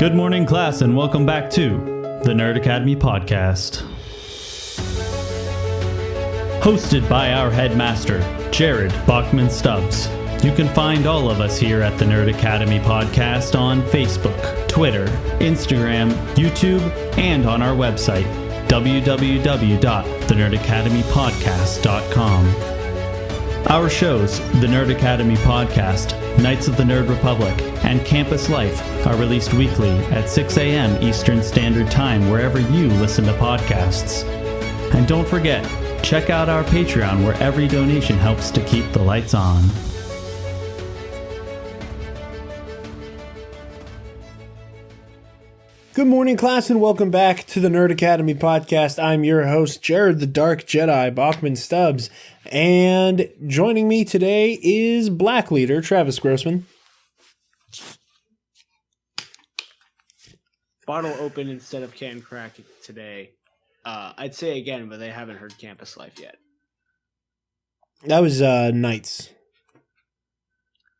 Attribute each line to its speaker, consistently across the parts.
Speaker 1: Good morning, class, and welcome back to the Nerd Academy podcast. Hosted by our headmaster, Jared Bachman Stubbs. You can find all of us here at the Nerd Academy podcast on Facebook, Twitter, Instagram, YouTube, and on our website, www.thenerdacademypodcast.com. Our shows, the Nerd Academy Podcast, Knights of the Nerd Republic, and Campus Life are released weekly at 6 a.m. Eastern Standard Time wherever you listen to podcasts. And don't forget, check out our Patreon where every donation helps to keep the lights on.
Speaker 2: Good morning, class, and welcome back to the Nerd Academy podcast. I'm your host, Jared the Dark Jedi Bachman Stubbs, and joining me today is Black Leader Travis Grossman.
Speaker 3: Bottle open instead of can crack today. I'd say again, but they haven't heard Campus Life yet.
Speaker 2: That was Knights.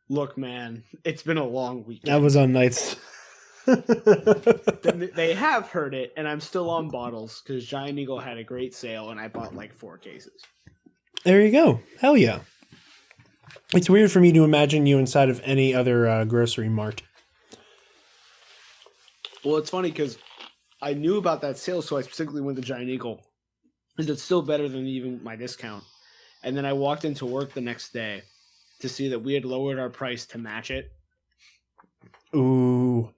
Speaker 3: Look, man, it's been a long weekend.
Speaker 2: That was on Knights.
Speaker 3: They have heard it, and I'm still on bottles because Giant Eagle had a great sale, and I bought like 4 cases.
Speaker 2: There you go. Hell yeah. It's weird for me to imagine you inside of any other grocery mart.
Speaker 3: Well, it's funny because I knew about that sale, so I specifically went to Giant Eagle because it's still better than even my discount. And then I walked into work the next day to see that we had lowered our price to match it.
Speaker 2: Ooh.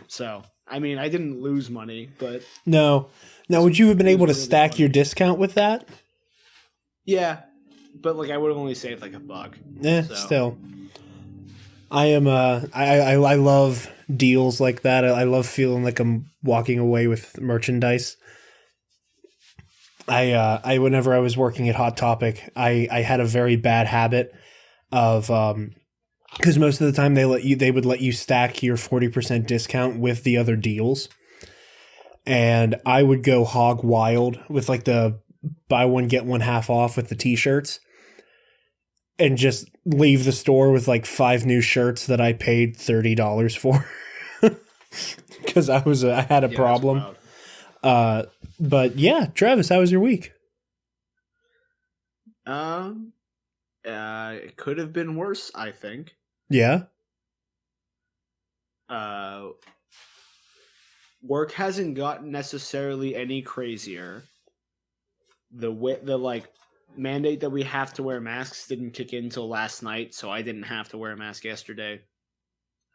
Speaker 3: So, I mean, I didn't lose money, but...
Speaker 2: No. Now, would you have been able to
Speaker 3: really
Speaker 2: stack
Speaker 3: funny.
Speaker 2: your discount with that?
Speaker 3: Yeah, but like I would have only saved like $1. So.
Speaker 2: Still. I am, I love deals like that. I love feeling like I'm walking away with merchandise. Whenever I was working at Hot Topic, I had a very bad habit of, because most of the time they would let you stack your 40% discount with the other deals. And I would go hog wild with like the buy one, get one half off with the t-shirts and just leave the store with like 5 new shirts that I paid $30 for because I had a problem. But yeah, Travis, how was your week?
Speaker 3: It could have been worse, I think.
Speaker 2: Yeah.
Speaker 3: Work hasn't gotten necessarily any crazier. The like mandate that we have to wear masks didn't kick in until last night, so I didn't have to wear a mask yesterday.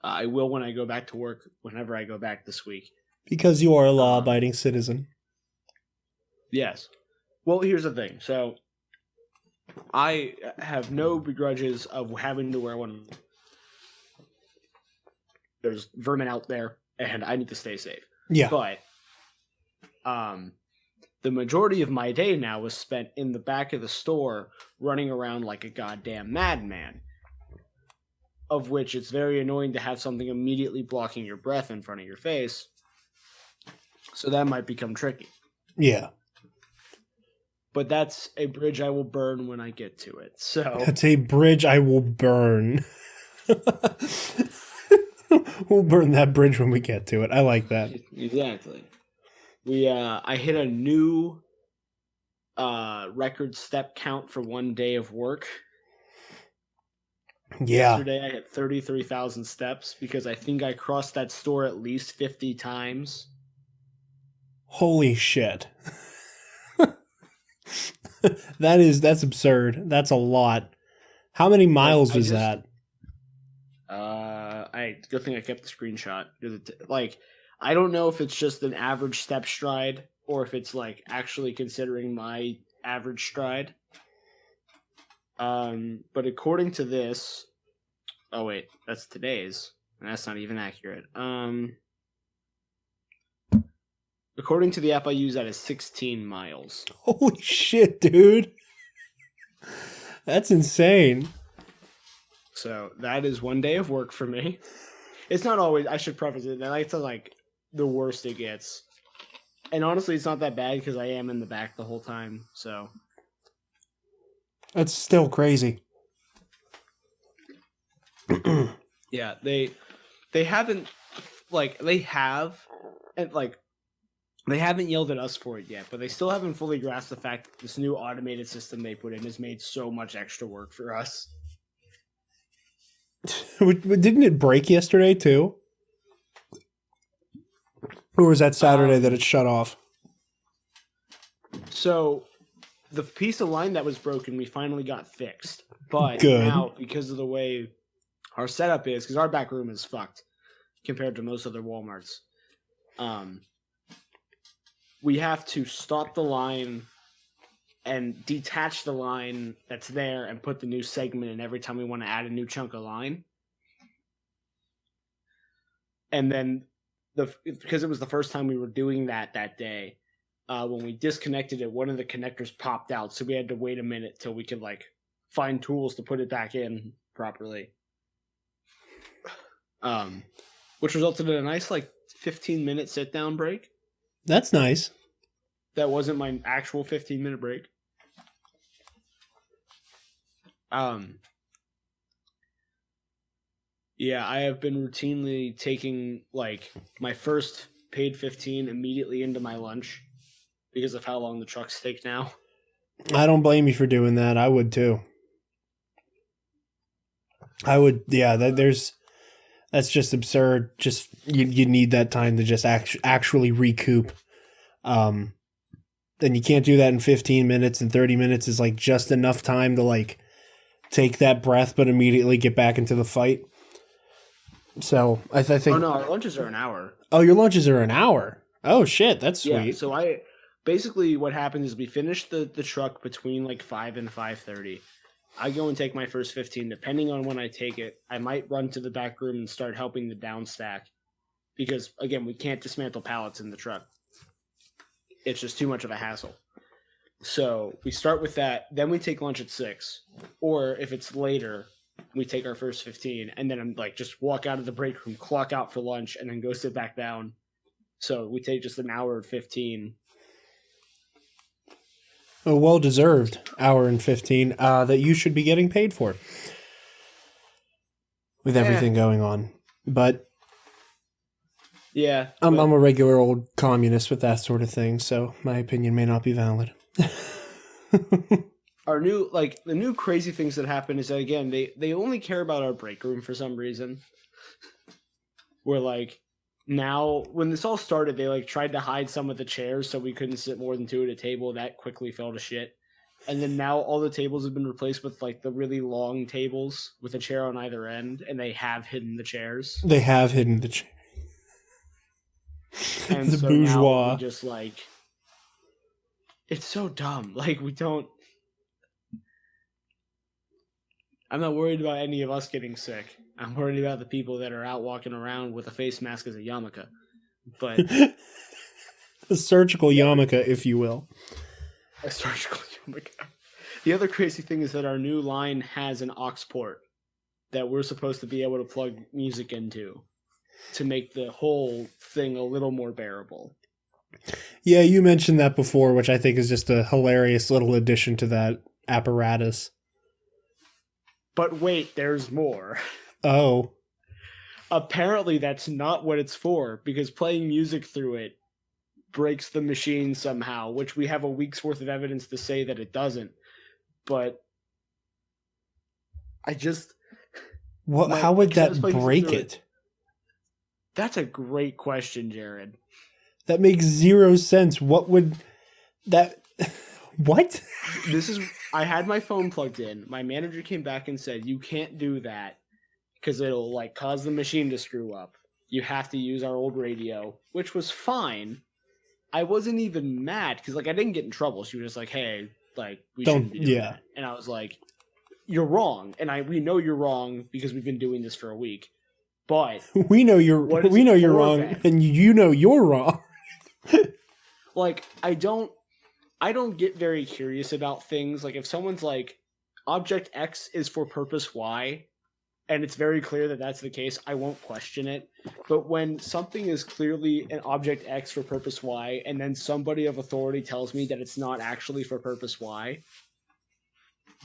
Speaker 3: I will when I go back to work, whenever I go back this week.
Speaker 2: Because you are a law-abiding citizen.
Speaker 3: Yes. Well, here's the thing. So, I have no begrudges of having to wear one. There's vermin out there, and I need to stay safe.
Speaker 2: Yeah.
Speaker 3: But, the majority of my day now was spent in the back of the store running around like a goddamn madman. Of which it's very annoying to have something immediately blocking your breath in front of your face. So that might become tricky.
Speaker 2: Yeah.
Speaker 3: But that's a bridge I will burn when I get to it. So
Speaker 2: that's a bridge I will burn. We'll burn that bridge when we get to it. I like that.
Speaker 3: Exactly. I hit a new record step count for one day of work.
Speaker 2: Yeah.
Speaker 3: Yesterday I hit 33,000 steps because I think I crossed that store at least 50 times.
Speaker 2: Holy shit. That's absurd. That's a lot. How many miles was that?
Speaker 3: Good thing I kept the screenshot. Like, I don't know if it's just an average step stride or if it's like actually considering my average stride. But according to this, oh wait, that's today's, and that's not even accurate. According to the app I use, that is 16 miles.
Speaker 2: Holy shit, dude. That's insane.
Speaker 3: So that is one day of work for me. It's not always, I should preface it, that's like the worst it gets. And honestly, it's not that bad because I am in the back the whole time, so.
Speaker 2: That's still crazy.
Speaker 3: Yeah, they haven't like they have, and like they haven't yelled at us for it yet, but they still haven't fully grasped the fact that this new automated system they put in has made so much extra work for us.
Speaker 2: Didn't it break yesterday too? Or was that Saturday that it shut off?
Speaker 3: So the piece of line that was broken, we finally got fixed. But
Speaker 2: Good.
Speaker 3: now, because of the way our setup is, because our back room is fucked compared to most other Walmarts, we have to stop the line and detach the line that's there and put the new segment in every time we want to add a new chunk of line. And then, because it was the first time we were doing that day, when we disconnected it, one of the connectors popped out, so we had to wait a minute till we could like find tools to put it back in properly. Which resulted in a nice like 15-minute sit-down break.
Speaker 2: That's nice.
Speaker 3: That wasn't my actual 15-minute break. Yeah, I have been routinely taking like my first paid 15 immediately into my lunch because of how long the trucks take now.
Speaker 2: I don't blame you for doing that. I would too. I would, yeah. That's just absurd. Just you need that time to just actually recoup. And you can't do that in 15 minutes, and 30 minutes is like just enough time to like take that breath, but immediately get back into the fight. So I think.
Speaker 3: Oh no, our lunches are an hour.
Speaker 2: Oh, your lunches are an hour. Oh shit, that's sweet.
Speaker 3: Yeah, so basically what happens is we finish the truck between like 5 and 5:30. I go and take my first 15. Depending on when I take it, I might run to the back room and start helping the down stack. Because, again, we can't dismantle pallets in the truck. It's just too much of a hassle. So we start with that. Then we take lunch at 6. Or if it's later, we take our first 15. And then I'm like, just walk out of the break room, clock out for lunch, and then go sit back down. So we take just an hour and 15.
Speaker 2: A well-deserved hour and 15 that you should be getting paid for with everything going on. But
Speaker 3: yeah,
Speaker 2: I'm a regular old communist with that sort of thing, so my opinion may not be valid.
Speaker 3: The new crazy things that happen is that, again, they only care about our break room for some reason. We're like, now, when this all started, they like tried to hide some of the chairs so we couldn't sit more than 2 at a table. That quickly fell to shit. And then now all the tables have been replaced with like the really long tables with a chair on either end, and they have hidden the chairs.
Speaker 2: They have hidden the chairs.
Speaker 3: And
Speaker 2: the
Speaker 3: so
Speaker 2: bourgeois.
Speaker 3: now we just like, it's so dumb. Like, we don't. I'm not worried about any of us getting sick. I'm worried about the people that are out walking around with a face mask as a yarmulke. But
Speaker 2: a surgical yarmulke, if you will.
Speaker 3: A surgical yarmulke. The other crazy thing is that our new line has an aux port that we're supposed to be able to plug music into to make the whole thing a little more bearable.
Speaker 2: Yeah, you mentioned that before, which I think is just a hilarious little addition to that apparatus.
Speaker 3: But wait, there's more.
Speaker 2: Oh.
Speaker 3: Apparently that's not what it's for, because playing music through it breaks the machine somehow, which we have a week's worth of evidence to say that it doesn't. But I just...
Speaker 2: how would that break it?
Speaker 3: That's a great question, Jared.
Speaker 2: That makes zero sense. What would that... What?
Speaker 3: I had my phone plugged in. My manager came back and said, you can't do that because it'll like cause the machine to screw up. You have to use our old radio, which was fine. I wasn't even mad because like I didn't get in trouble. She was just like, hey, like we shouldn't be doing that. And I was like, you're wrong. And we know you're wrong because we've been doing this for a week. But
Speaker 2: we know you're wrong,
Speaker 3: then?
Speaker 2: And you know you're wrong.
Speaker 3: Like, I don't get very curious about things. Like, if someone's like, object X is for purpose Y, and it's very clear that that's the case, I won't question it. But when something is clearly an object X for purpose Y, and then somebody of authority tells me that it's not actually for purpose Y,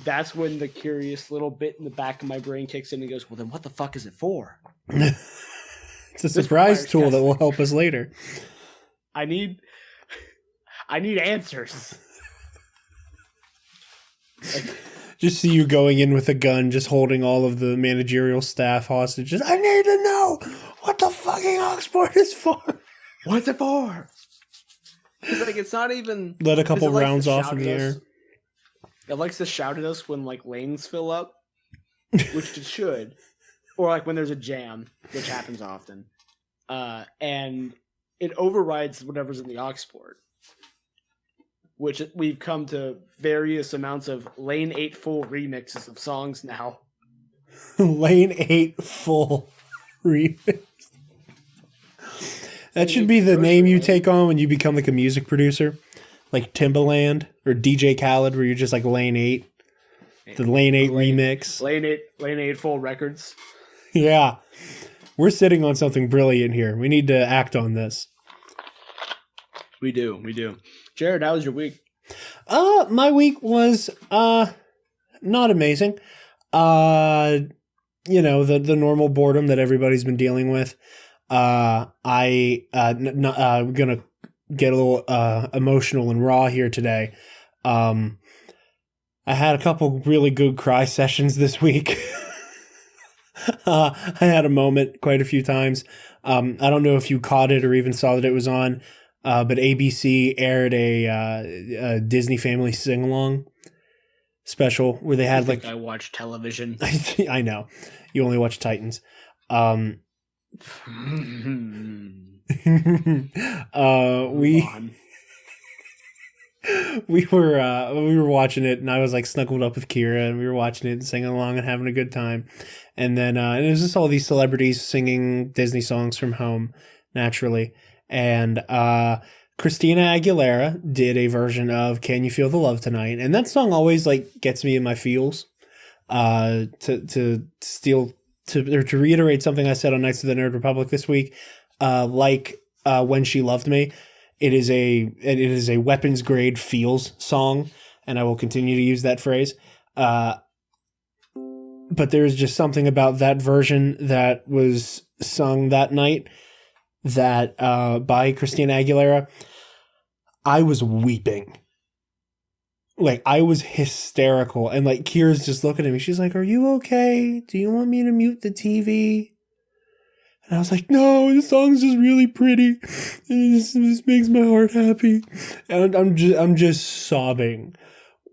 Speaker 3: that's when the curious little bit in the back of my brain kicks in and goes, well, then what the fuck is it for?
Speaker 2: It's a surprise tool that will help us later.
Speaker 3: I need answers.
Speaker 2: Just see you going in with a gun, just holding all of the managerial staff hostages. I need to know what the fucking Oxport is for.
Speaker 3: What's it for? It's like, it's not even...
Speaker 2: Let a couple rounds off in the air.
Speaker 3: It likes to shout at us when, like, lanes fill up, which it should. Or, like, when there's a jam, which happens often. And it overrides whatever's in the Oxport. Which we've come to various amounts of Lane 8 full remixes of songs now.
Speaker 2: Lane 8 full remix. That should be the name you take on when you become like a music producer. Like Timbaland or DJ Khaled, where you're just like Lane 8. The Lane 8 remix.
Speaker 3: Lane 8 full records.
Speaker 2: Yeah. We're sitting on something brilliant here. We need to act on this.
Speaker 3: We do. Jared, how was your week?
Speaker 2: My week was not amazing. The normal boredom that everybody's been dealing with. I'm gonna get a little emotional and raw here today. I had a couple really good cry sessions this week. I had a moment quite a few times. I don't know if you caught it or even saw that it was on. But ABC aired a Disney Family sing-along special where they had
Speaker 3: I watch television.
Speaker 2: I know. You only watch Titans. We were watching it, and I was like snuggled up with Kira, and we were watching it and singing along and having a good time. And then and it was just all these celebrities singing Disney songs from home, naturally. And Christina Aguilera did a version of "Can You Feel the Love Tonight," and that song always like gets me in my feels. To reiterate something I said on Knights of the Nerd Republic this week, "When She Loved Me," it is a weapons grade feels song, and I will continue to use that phrase. But there's just something about that version that was sung that night that by Christina Aguilera, I was weeping. Like, I was hysterical. And like Kira's just looking at me. She's like, "Are you okay? Do you want me to mute the TV?" And I was like, "No, the song's just really pretty. This makes my heart happy." And I'm just sobbing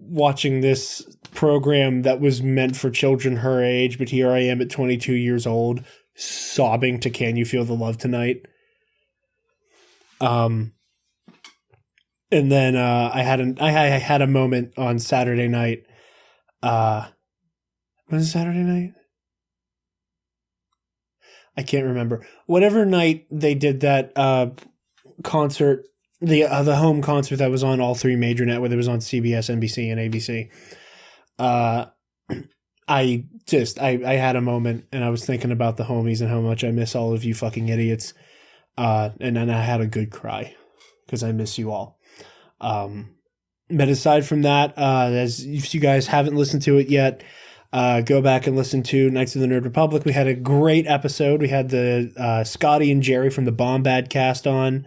Speaker 2: watching this program that was meant for children her age, but here I am at 22 years old sobbing to "Can You Feel the Love Tonight?" And then I had a moment on Saturday night. Was it Saturday night? I can't remember. Whatever night they did that concert, the home concert that was on all three major networks, whether it was on CBS, NBC, and ABC. I had a moment, and I was thinking about the homies and how much I miss all of you fucking idiots. And then I had a good cry because I miss you all. But aside from that, as if you guys haven't listened to it yet, go back and listen to Knights of the Nerd Republic. We had a great episode. We had the Scotty and Jerry from the Bombad cast on.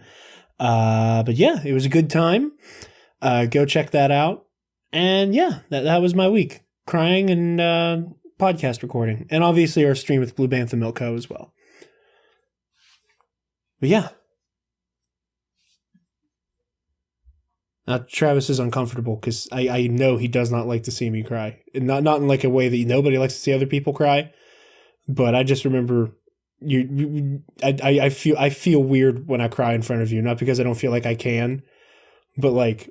Speaker 2: But yeah, it was a good time. Go check that out. And yeah, that was my week. Crying and podcast recording. And obviously our stream with Blue Bantha Milk Co. as well. But yeah. Now, Travis is uncomfortable because I know he does not like to see me cry. And not in like a way that nobody likes to see other people cry. But I just remember I feel weird when I cry in front of you. Not because I don't feel like I can, but like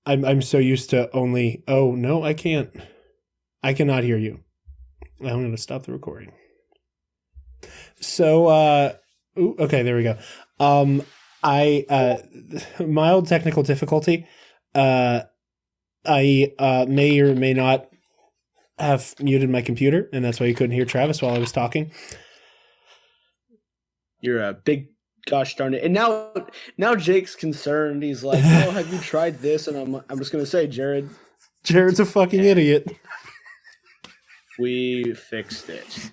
Speaker 2: I'm so used to only, oh no, I can't. I cannot hear you. I'm going to stop the recording. So okay, there we go. Mild technical difficulty. I may or may not have muted my computer, and that's why you couldn't hear Travis while I was talking.
Speaker 3: You're a big gosh darn it. And now Jake's concerned. He's like, "Oh, have you tried this?" And I'm just gonna say, Jared's
Speaker 2: a fucking idiot.
Speaker 3: We fixed it.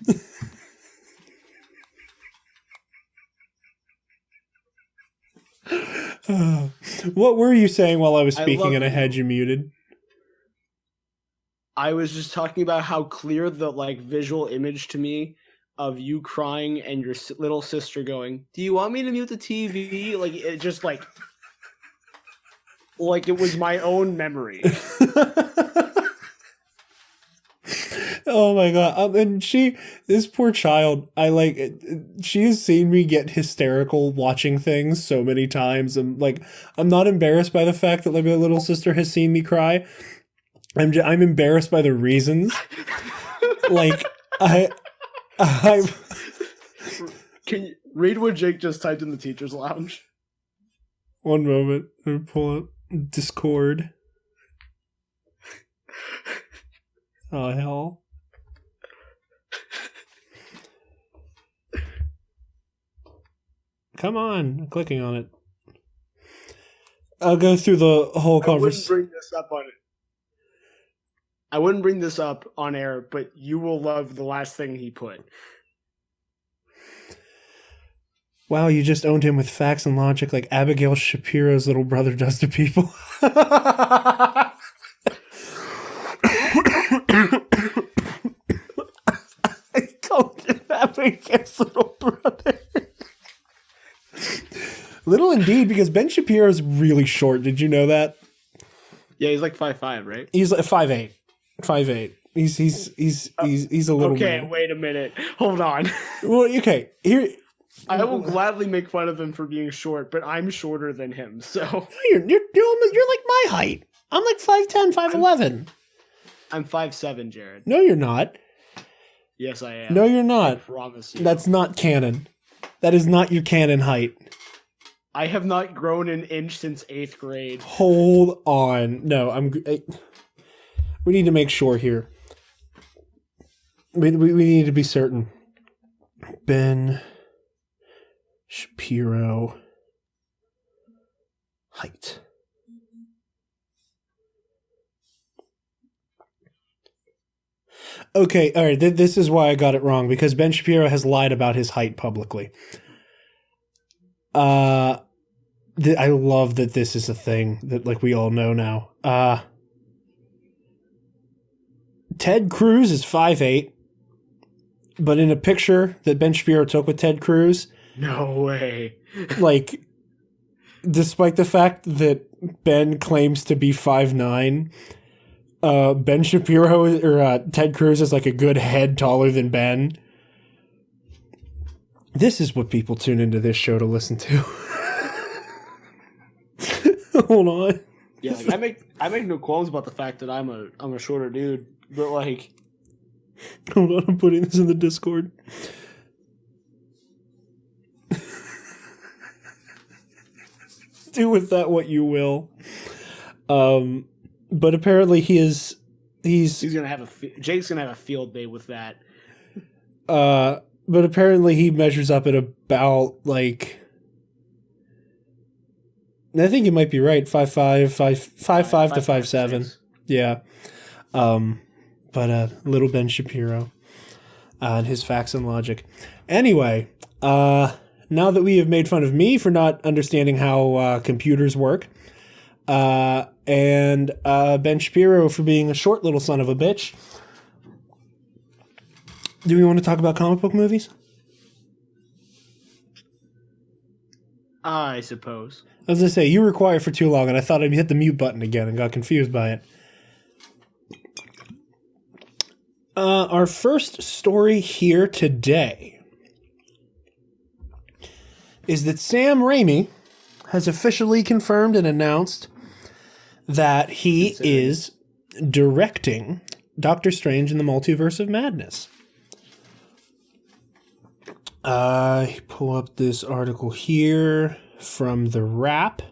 Speaker 2: What were you saying while I was
Speaker 3: I
Speaker 2: speaking
Speaker 3: love
Speaker 2: and I had
Speaker 3: you.
Speaker 2: you muted?
Speaker 3: I was just talking about how clear the like visual image to me of you crying and your little sister going, "Do you want me to mute the TV?" Like it just like it was my own memory.
Speaker 2: Oh my god! And this poor child, she has seen me get hysterical watching things so many times. I'm not embarrassed by the fact that my little sister has seen me cry. I'm embarrassed by the reasons. I
Speaker 3: Can you read what Jake just typed in the teacher's lounge?
Speaker 2: One moment. I'm gonna pull up Discord. Oh hell. Come on, I'm clicking on it. I'll go through the whole conversation.
Speaker 3: I wouldn't bring this up on air, but you will love the last thing he put.
Speaker 2: Wow, you just owned him with facts and logic like Abigail Shapiro's little brother does to people. I called him Abigail's little brother. Little indeed, because Ben Shapiro's really short. Did you know that?
Speaker 3: Yeah, he's like 5'5", right?
Speaker 2: He's like 5'8". 5'8". He's a little.
Speaker 3: Okay,
Speaker 2: man.
Speaker 3: wait a minute. Hold on.
Speaker 2: Well, okay. Here,
Speaker 3: I will gladly make fun of him for being short, but I'm shorter than him, so
Speaker 2: you're like my height. I'm like 5'10", 5'11".
Speaker 3: I'm 5'7", Jared.
Speaker 2: No, you're not.
Speaker 3: Yes, I am.
Speaker 2: No, you're not.
Speaker 3: I promise you.
Speaker 2: That's not canon. That is not your canon height.
Speaker 3: I have not grown an inch since 8th grade.
Speaker 2: Hold on. No, we need to make sure here. We need to be certain. Ben Shapiro height. Okay, all right. This is why I got it wrong, because Ben Shapiro has lied about his height publicly. I love that this is a thing that we all know now. Ted Cruz is 5'8", but in a picture that Ben Shapiro took with Ted Cruz,
Speaker 3: No way.
Speaker 2: Despite the fact that Ben claims to be 5'9", Ben Shapiro or Ted Cruz is like a good head taller than Ben. This is what people tune into this show to listen to. Hold on.
Speaker 3: Yeah, I make no qualms about the fact that I'm a shorter dude, but
Speaker 2: hold on, I'm putting this in the Discord. Do with that what you will. But apparently he's
Speaker 3: gonna have Jake's gonna have a field day with that.
Speaker 2: But apparently he measures up at about I think you might be right, 5'5", 5'5" to 5'7". Yeah. But little Ben Shapiro and his facts and logic. Anyway, now that we have made fun of me for not understanding how computers work, and Ben Shapiro for being a short little son of a bitch, do we want to talk about comic book movies?
Speaker 3: I suppose.
Speaker 2: I was going to say, you were quiet for too long, and I thought I'd hit the mute button again and got confused by it. Our first story here today is that Sam Rami has officially confirmed and announced that he is directing Doctor Strange in the Multiverse of Madness. I pull up this article here from The Wrap.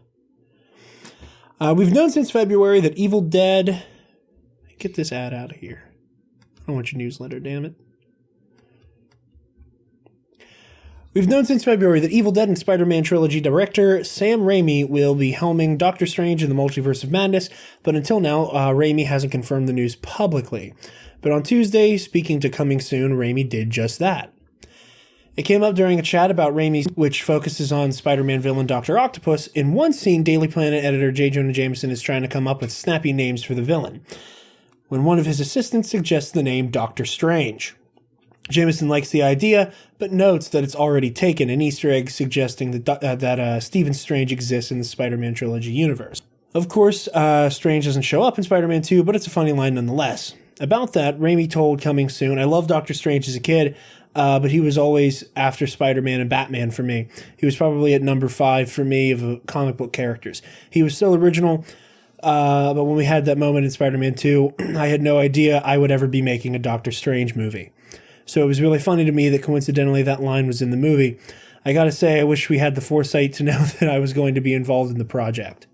Speaker 2: We've known since February that Evil Dead... Get this ad out of here. I don't want your newsletter, damn it. We've known since February that Evil Dead and Spider-Man trilogy director Sam Rami will be helming Doctor Strange in the Multiverse of Madness, but until now, Rami hasn't confirmed the news publicly. But on Tuesday, speaking to Coming Soon, Rami did just that. It came up during a chat about Raimi's, which focuses on Spider-Man villain Dr. Octopus. In one scene, Daily Planet editor J. Jonah Jameson is trying to come up with snappy names for the villain, when one of his assistants suggests the name Doctor Strange. Jameson likes the idea, but notes that it's already taken, an Easter egg suggesting that Stephen Strange exists in the Spider-Man trilogy universe. Of course, Strange doesn't show up in Spider-Man 2, but it's a funny line nonetheless. About that, Raimi told Coming Soon, I loved Doctor Strange as a kid, but he was always after Spider-Man and Batman for me. He was probably at number 5 for me of comic book characters. He was still original, but when we had that moment in Spider-Man 2, I had no idea I would ever be making a Doctor Strange movie. So it was really funny to me that coincidentally that line was in the movie. I gotta say, I wish we had the foresight to know that I was going to be involved in the project.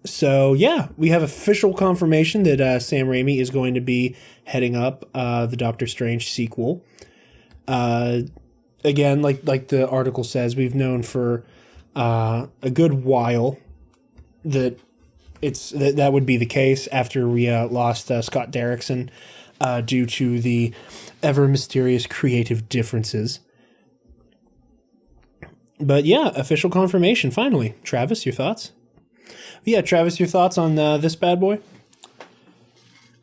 Speaker 2: So yeah, we have official confirmation that Sam Rami is going to be heading up the Doctor Strange sequel. Again, like the article says, we've known for a good while that that would be the case after we lost Scott Derrickson due to the ever mysterious creative differences. But yeah, official confirmation finally. Travis, your thoughts? Yeah, Travis, your thoughts on this bad boy?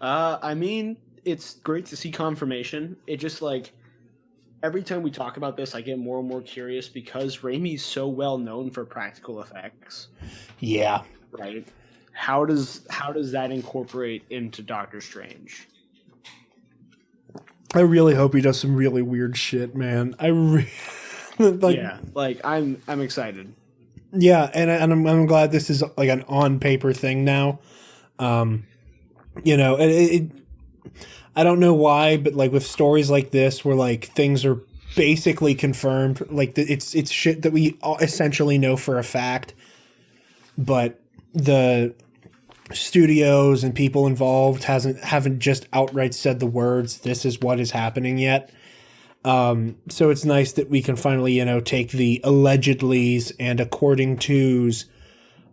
Speaker 3: I mean, it's great to see confirmation. It just like every time we talk about this, I get more and more curious because Raimi's so well known for practical effects.
Speaker 2: Yeah.
Speaker 3: Right. How does that incorporate into Doctor Strange?
Speaker 2: I really hope he does some really weird shit, man. I'm
Speaker 3: excited.
Speaker 2: Yeah, and I'm glad this is like an on paper thing now. You know, I don't know why, but like with stories like this, where like things are basically confirmed, like it's shit that we essentially know for a fact, but the studios and people involved haven't just outright said the words, "This is what is happening" yet. So it's nice that we can finally, you know, take the allegedlys and according to's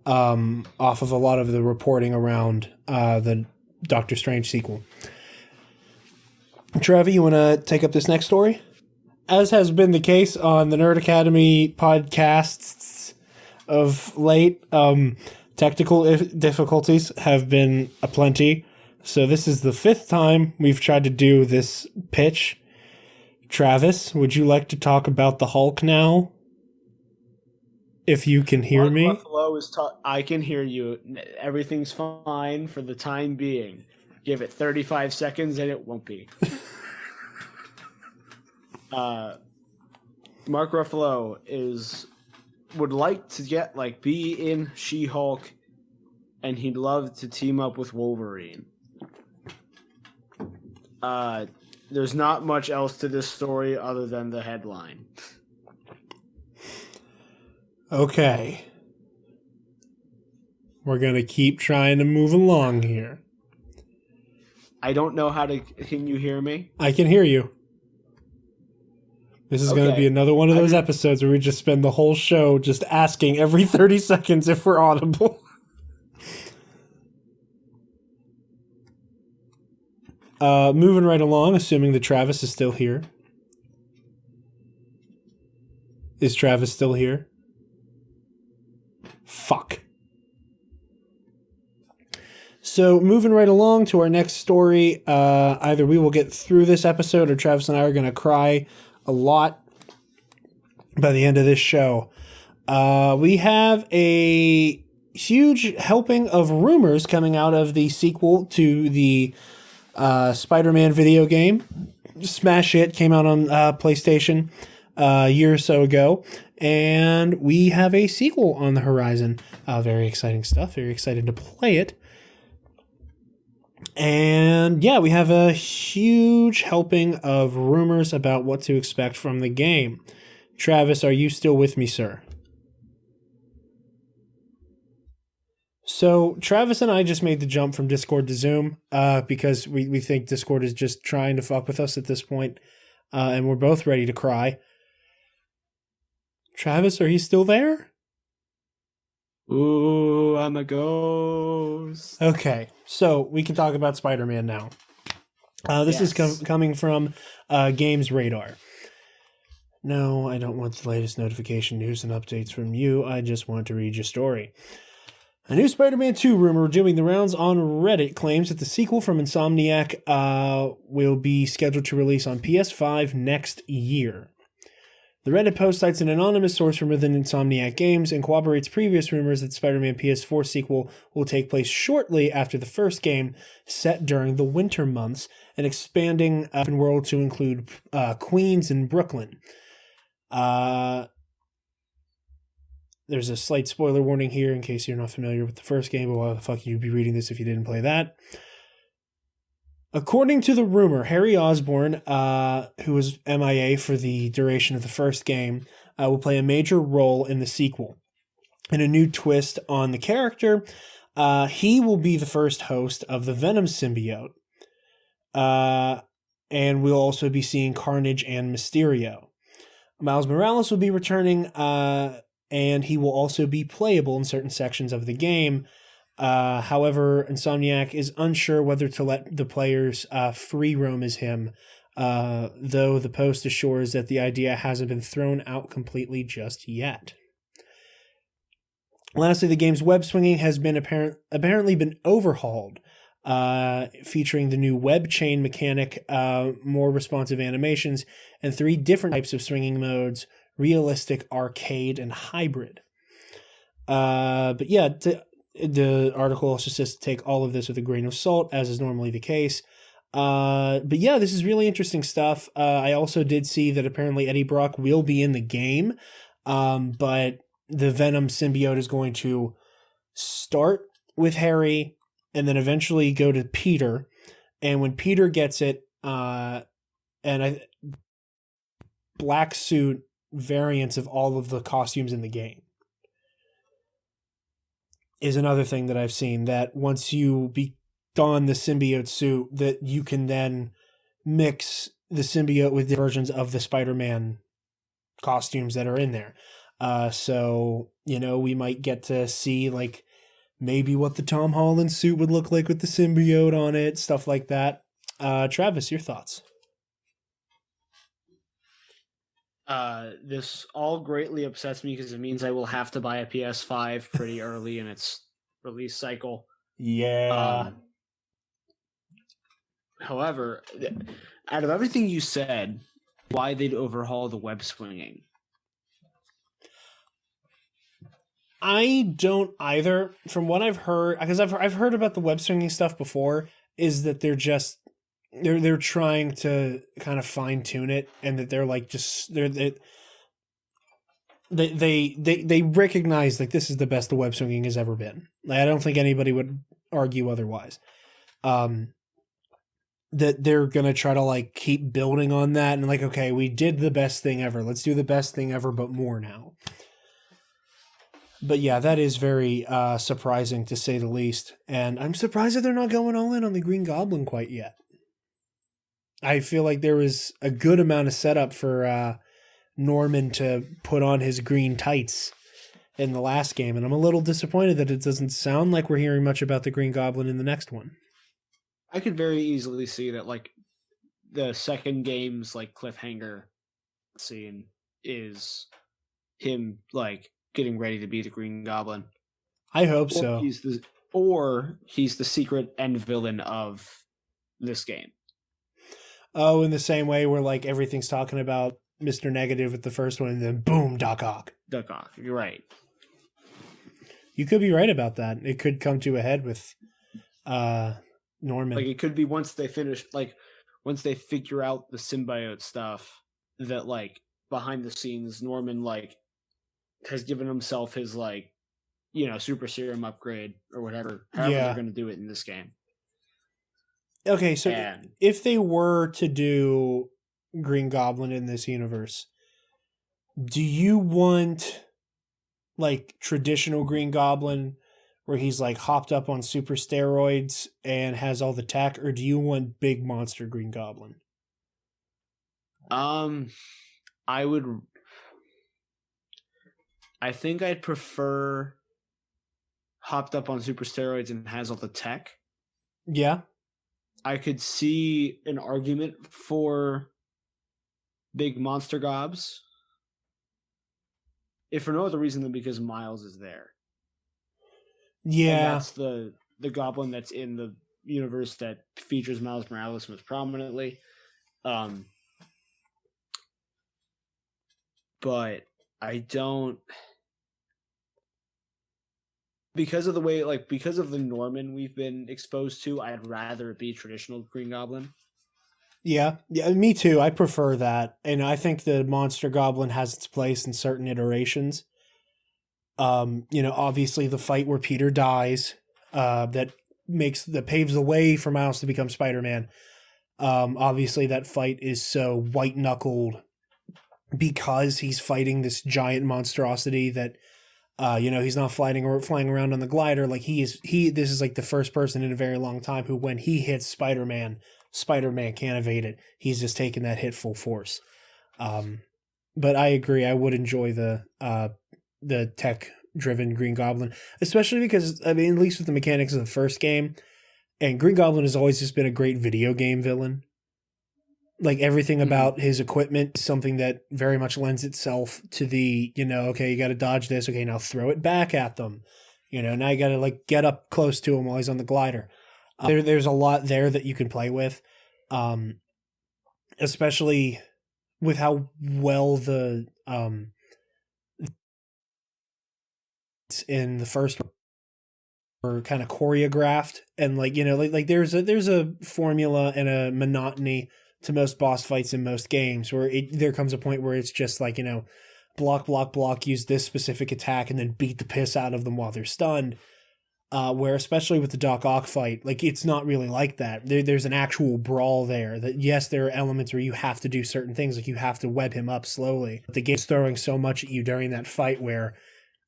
Speaker 2: off of a lot of the reporting around the Doctor Strange sequel. Trevi, you want to take up this next story? As has been the case on the Nerd Academy podcasts of late, technical difficulties have been aplenty. So this is the 5th time we've tried to do this pitch. Travis, would you like to talk about the Hulk now? If you can hear me.
Speaker 3: Ruffalo is I can hear you. Everything's fine for the time being. Give it 35 seconds and it won't be. Mark Ruffalo would like to be in She-Hulk, and he'd love to team up with Wolverine. There's not much else to this story other than the headline.
Speaker 2: Okay. We're going to keep trying to move along here.
Speaker 3: I don't know how to... Can you hear me?
Speaker 2: I can hear you. This is going to be another one of those episodes where we just spend the whole show just asking every 30 seconds if we're audible. Moving right along, assuming that Travis is still here. Is Travis still here? Fuck. So, moving right along to our next story, either we will get through this episode or Travis and I are going to cry a lot by the end of this show. We have a huge helping of rumors coming out of the sequel to the Spider-Man video game. Smash Hit came out on PlayStation a year or so ago, and we have a sequel on the horizon. Very exciting stuff. Very excited to play it. And yeah, we have a huge helping of rumors about what to expect from the game. Travis, are you still with me, sir? So Travis and I just made the jump from Discord to Zoom because we think Discord is just trying to fuck with us at this point, and we're both ready to cry. Travis, are you still there?
Speaker 3: Ooh, I'm a ghost.
Speaker 2: Okay, so we can talk about Spider-Man now. This is coming from Games Radar. No, I don't want the latest notification news and updates from you. I just want to read your story. A new Spider-Man 2 rumor doing the rounds on Reddit claims that the sequel from Insomniac will be scheduled to release on PS5 next year. The Reddit post cites an anonymous source from within Insomniac Games and corroborates previous rumors that the Spider-Man PS4 sequel will take place shortly after the first game, set during the winter months, and expanding open world to include Queens and Brooklyn. There's a slight spoiler warning here in case you're not familiar with the first game, but why the fuck you'd be reading this if you didn't play that? According to the rumor, Harry Osborn, who was MIA for the duration of the first game, will play a major role in the sequel. In a new twist on the character, he will be the first host of the Venom symbiote. And we'll also be seeing Carnage and Mysterio. Miles Morales will be returning, and he will also be playable in certain sections of the game. However, Insomniac is unsure whether to let the players free roam as him, though the post assures that the idea hasn't been thrown out completely just yet. Lastly, the game's web swinging has been apparently been overhauled, featuring the new web chain mechanic, more responsive animations, and 3 different types of swinging modes: realistic, arcade, and hybrid. But yeah, the article also says to take all of this with a grain of salt, as is normally the case. But yeah, this is really interesting stuff. I also did see that apparently Eddie Brock will be in the game, but the Venom symbiote is going to start with Harry and then eventually go to Peter. And when Peter gets it, black suit variants of all of the costumes in the game is another thing that I've seen, that once you don the symbiote suit, that you can then mix the symbiote with the versions of the Spider-Man costumes that are in there. So, we might get to see like maybe what the Tom Holland suit would look like with the symbiote on it, stuff like that. Travis, your thoughts?
Speaker 3: This all greatly upsets me because it means I will have to buy a PS5 pretty early in its release cycle.
Speaker 2: Yeah.
Speaker 3: However, out of everything you said, why they'd overhaul the web swinging?
Speaker 2: I don't either. From what I've heard, because I've heard about the web swinging stuff before, is that they're trying to kind of fine tune it, and that they're like they recognize like this is the best the web swinging has ever been. Like, I don't think anybody would argue otherwise. That they're gonna try to like keep building on that, and like, okay, we did the best thing ever. Let's do the best thing ever, but more now. But yeah, that is very surprising to say the least, and I'm surprised that they're not going all in on the Green Goblin quite yet. I feel like there was a good amount of setup for Norman to put on his green tights in the last game, and I'm a little disappointed that it doesn't sound like we're hearing much about the Green Goblin in the next one.
Speaker 3: I could very easily see that, like, the second game's like cliffhanger scene is him like getting ready to be the Green Goblin.
Speaker 2: I hope so.
Speaker 3: He's the secret end villain of this game.
Speaker 2: Oh, in the same way where like everything's talking about Mr. Negative with the first one, and then boom, Doc Ock.
Speaker 3: Doc Ock, you're right.
Speaker 2: You could be right about that. It could come to a head with Norman.
Speaker 3: Like, it could be once they figure out the symbiote stuff, that like behind the scenes Norman like has given himself his like, super serum upgrade or whatever. However they're going to do it in this game.
Speaker 2: Okay, so if they were to do Green Goblin in this universe, do you want like traditional Green Goblin where he's like hopped up on super steroids and has all the tech, or do you want big monster Green Goblin?
Speaker 3: I think I'd prefer hopped up on super steroids and has all the tech.
Speaker 2: Yeah.
Speaker 3: I could see an argument for big monster gobs. if for no other reason than because Miles is there.
Speaker 2: Yeah,
Speaker 3: and that's the goblin that's in the universe that features Miles Morales most prominently. But I don't, because of the way, like, because of the Norman we've been exposed to, I'd rather it be traditional Green Goblin.
Speaker 2: yeah, me too. I prefer that, and I think the Monster Goblin has its place in certain iterations. Obviously the fight where Peter dies, that paves the way for Miles to become Spider-Man. Obviously that fight is so white knuckled because he's fighting this giant monstrosity that, he's not flying around on the glider. Like this is like the first person in a very long time who, when he hits Spider-Man can't evade it. He's just taking that hit full force. But I agree. I would enjoy the tech-driven Green Goblin, especially because, I mean, at least with the mechanics of the first game, and Green Goblin has always just been a great video game villain. Like, everything about his equipment is something that very much lends itself to the, okay, you got to dodge this. Okay, now throw it back at them. Now you got to, like, get up close to him while he's on the glider. There's a lot there that you can play with, especially with how well the in the first were kind of choreographed, and like there's a formula and a monotony to most boss fights in most games where there comes a point where it's just like, block, use this specific attack and then beat the piss out of them while they're stunned. Where especially with the Doc Ock fight, like, it's not really like that. There's an actual brawl there. That, yes, there are elements where you have to do certain things, like you have to web him up slowly. But the game's throwing so much at you during that fight where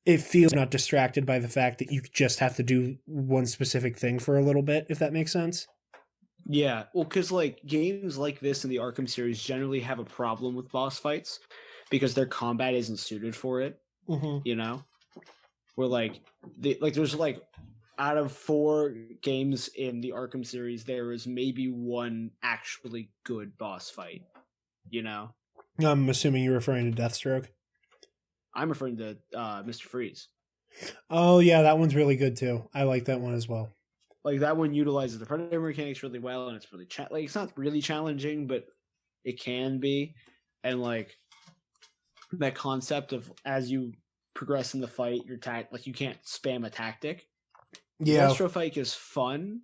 Speaker 2: it feels not distracted by the fact that you just have to do one specific thing for a little bit, if that makes sense.
Speaker 3: Yeah, well, because like games like this in the Arkham series generally have a problem with boss fights because their combat isn't suited for it.
Speaker 2: Mm-hmm.
Speaker 3: Where there's like, out of 4 games in the Arkham series, there is maybe one actually good boss fight.
Speaker 2: I'm assuming you're referring to Deathstroke.
Speaker 3: I'm referring to Mr. Freeze.
Speaker 2: Oh yeah, that one's really good too. I like that one as well.
Speaker 3: Like, that one utilizes the Predator mechanics really well, and it's really it's not really challenging, but it can be. And like that concept of, as you progress in the fight, you can't spam a tactic.
Speaker 2: Yeah,
Speaker 3: Destro fight is fun.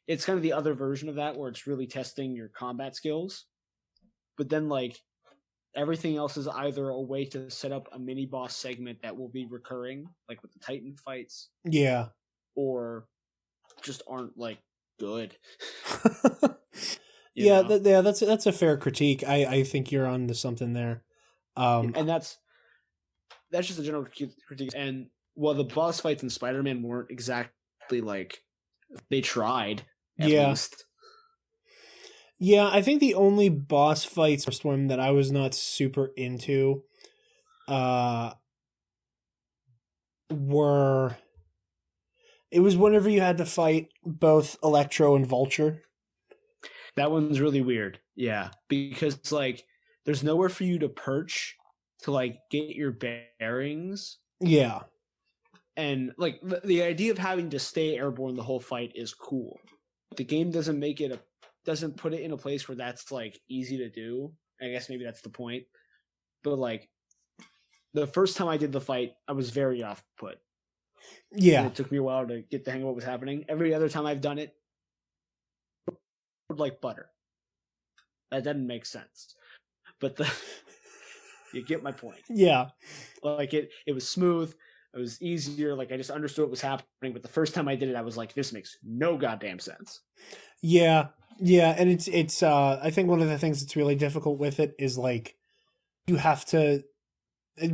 Speaker 3: It's kind of the other version of that where it's really testing your combat skills. But then like everything else is either a way to set up a mini boss segment that will be recurring, like with the Titan fights.
Speaker 2: Yeah.
Speaker 3: Or just aren't like good.
Speaker 2: That's a fair critique. I think you're on to something there.
Speaker 3: And that's just a general critique. And while the boss fights in Spider-Man weren't exactly like, they tried at least.
Speaker 2: Yeah, I think the only boss fights first one that I was not super into were, it was whenever you had to fight both Electro and Vulture.
Speaker 3: That one's really weird. Yeah, because like there's nowhere for you to perch to like get your bearings.
Speaker 2: Yeah.
Speaker 3: And like the idea of having to stay airborne the whole fight is cool. The game doesn't put it in a place where that's like easy to do. I guess maybe that's the point. But like the first time I did the fight, I was very off put.
Speaker 2: Yeah.
Speaker 3: And it took me a while to get the hang of what was happening. Every other time I've done it, like butter. That doesn't make sense. But you get my point.
Speaker 2: Yeah.
Speaker 3: Like it was smooth. It was easier. Like I just understood what was happening. But the first time I did it, I was like, this makes no goddamn sense.
Speaker 2: Yeah. Yeah. And it's I think one of the things that's really difficult with it is like you have to,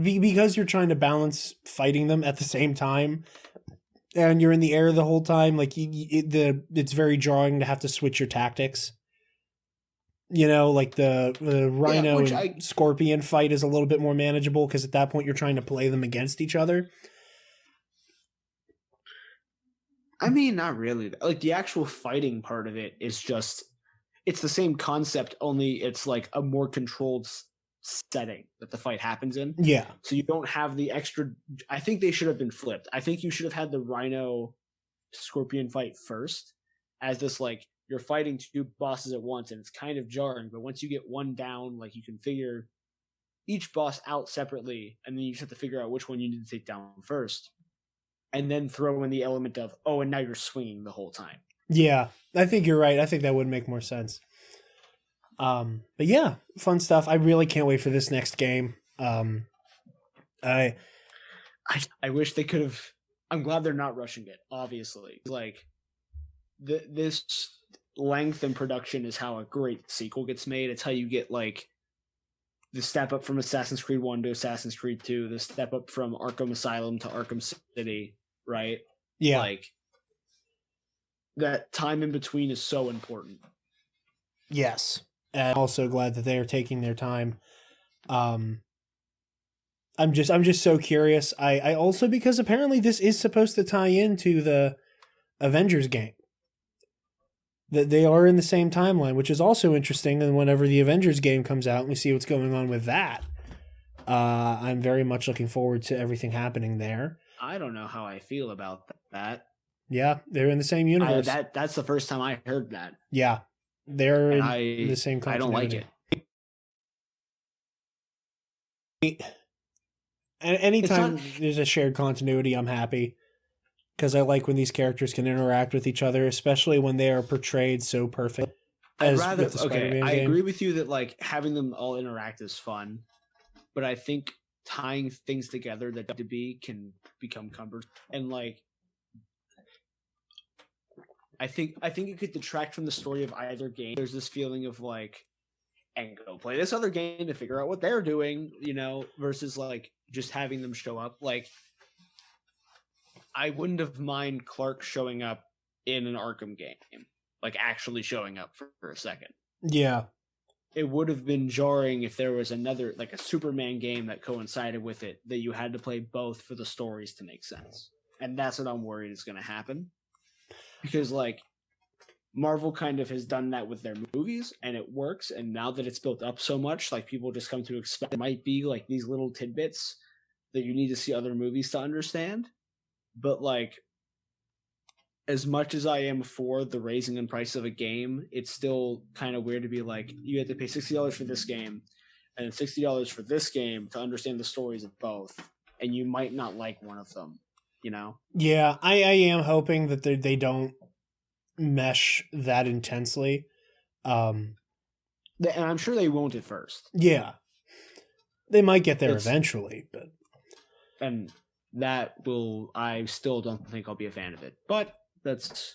Speaker 2: because you're trying to balance fighting them at the same time and you're in the air the whole time, like it's very jarring to have to switch your tactics. Like the Rhino and Scorpion fight is a little bit more manageable because at that point you're trying to play them against each other.
Speaker 3: I mean, not really. Like the actual fighting part of it is just, it's the same concept, only it's like a more controlled setting that the fight happens in.
Speaker 2: Yeah.
Speaker 3: So you don't have the extra. I think they should have been flipped. I think you should have had the Rhino Scorpion fight first, as this like you're fighting two bosses at once, and it's kind of jarring. But once you get one down, like you can figure each boss out separately, and then you just have to figure out which one you need to take down first, and then throw in the element of and now you're swinging the whole time.
Speaker 2: Yeah, I think you're right. I think that would make more sense. But yeah, fun stuff. I really can't wait for this next game. I
Speaker 3: wish they could have. I'm glad they're not rushing it. Obviously, like this length and production is how a great sequel gets made. It's how you get like the step up from Assassin's Creed 1 to Assassin's Creed 2, the step up from Arkham Asylum to Arkham City, right?
Speaker 2: Yeah.
Speaker 3: Like that time in between is so important.
Speaker 2: Yes. And I'm also glad that they are taking their time. I'm just so curious. I also, because apparently this is supposed to tie into the Avengers game. That they are in the same timeline, which is also interesting. And whenever the Avengers game comes out and we see what's going on with that, I'm very much looking forward to everything happening there.
Speaker 3: I don't know how I feel about that.
Speaker 2: Yeah, they're in the same universe.
Speaker 3: That's the first time I heard that.
Speaker 2: Yeah, they're in the same continuity.
Speaker 3: I don't like
Speaker 2: it. And anytime there's a shared continuity, I'm happy. Because I like when these characters can interact with each other, especially when they are portrayed so perfect.
Speaker 3: I agree with you that like having them all interact is fun, but I think tying things together that to be can become cumbersome. And like, I think it could detract from the story of either game. There's this feeling of like, and go play this other game to figure out what they're doing, versus like just having them show up. Like, I wouldn't have mind Clark showing up in an Arkham game, like actually showing up for a second.
Speaker 2: Yeah.
Speaker 3: It would have been jarring if there was another, like a Superman game that coincided with it, that you had to play both for the stories to make sense. And that's what I'm worried is going to happen. Because like Marvel kind of has done that with their movies and it works. And now that it's built up so much, like people just come to expect it might be like these little tidbits that you need to see other movies to understand. But like, as much as I am for the raising in price of a game, it's still kind of weird to be like, you have to pay $60 for this game and $60 for this game to understand the stories of both. And you might not like one of them, Yeah,
Speaker 2: I am hoping that they don't mesh that intensely.
Speaker 3: And I'm sure they won't at first.
Speaker 2: Yeah. They might get there eventually, but...
Speaker 3: And... I still don't think I'll be a fan of it, but that's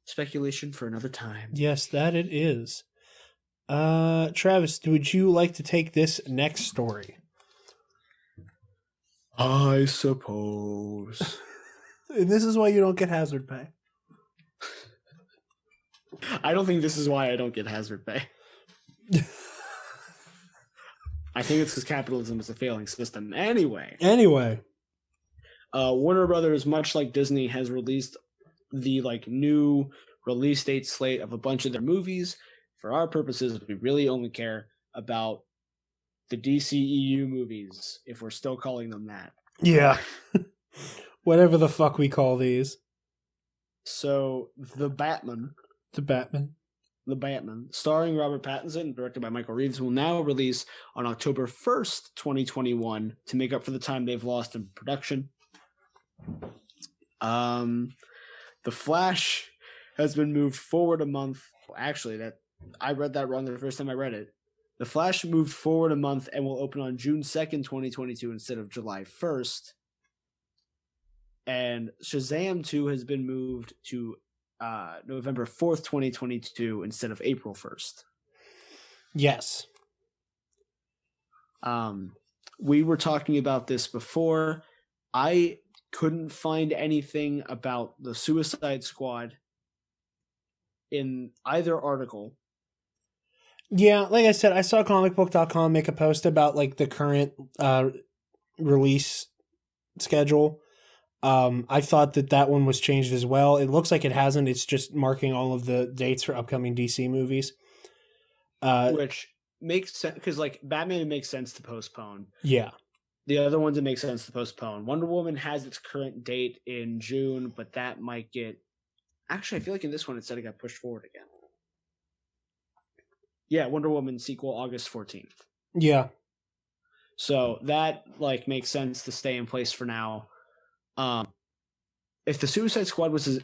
Speaker 3: speculation for another time.
Speaker 2: Yes, that it is. Travis, would you like to take this next story?
Speaker 3: I suppose.
Speaker 2: And this is why you don't get hazard pay.
Speaker 3: I don't think this is why I don't get hazard pay. I think it's because capitalism is a failing system. Anyway. Warner Brothers, much like Disney, has released the new release date slate of a bunch of their movies. For our purposes, we really only care about the DCEU movies, if we're still calling them that.
Speaker 2: Yeah. Whatever the fuck we call these.
Speaker 3: So, The Batman, starring Robert Pattinson and directed by Michael Reeves, will now release on October 1st, 2021, to make up for the time they've lost in production. The Flash has been moved forward a month. Actually, I read that wrong the first time I read it. The Flash moved forward a month and will open on June 2nd, 2022 instead of July 1st. And Shazam 2 has been moved to November 4th, 2022 instead of April 1st.
Speaker 2: Yes.
Speaker 3: We were talking about this before. I couldn't find anything about the Suicide Squad in either article.
Speaker 2: Yeah, like I said, I saw comicbook.com make a post about the current release schedule. I thought that one was changed as well. It looks like it hasn't. It's just marking all of the dates for upcoming DC movies.
Speaker 3: Which makes sense because like Batman, it makes sense to postpone.
Speaker 2: Yeah.
Speaker 3: The other ones, it makes sense to postpone. Wonder Woman has its current date in June, but that might get. Actually, I feel like in this one it said it got pushed forward again. Yeah, Wonder Woman sequel August 14th.
Speaker 2: Yeah.
Speaker 3: So that like makes sense to stay in place for now. If the Suicide Squad was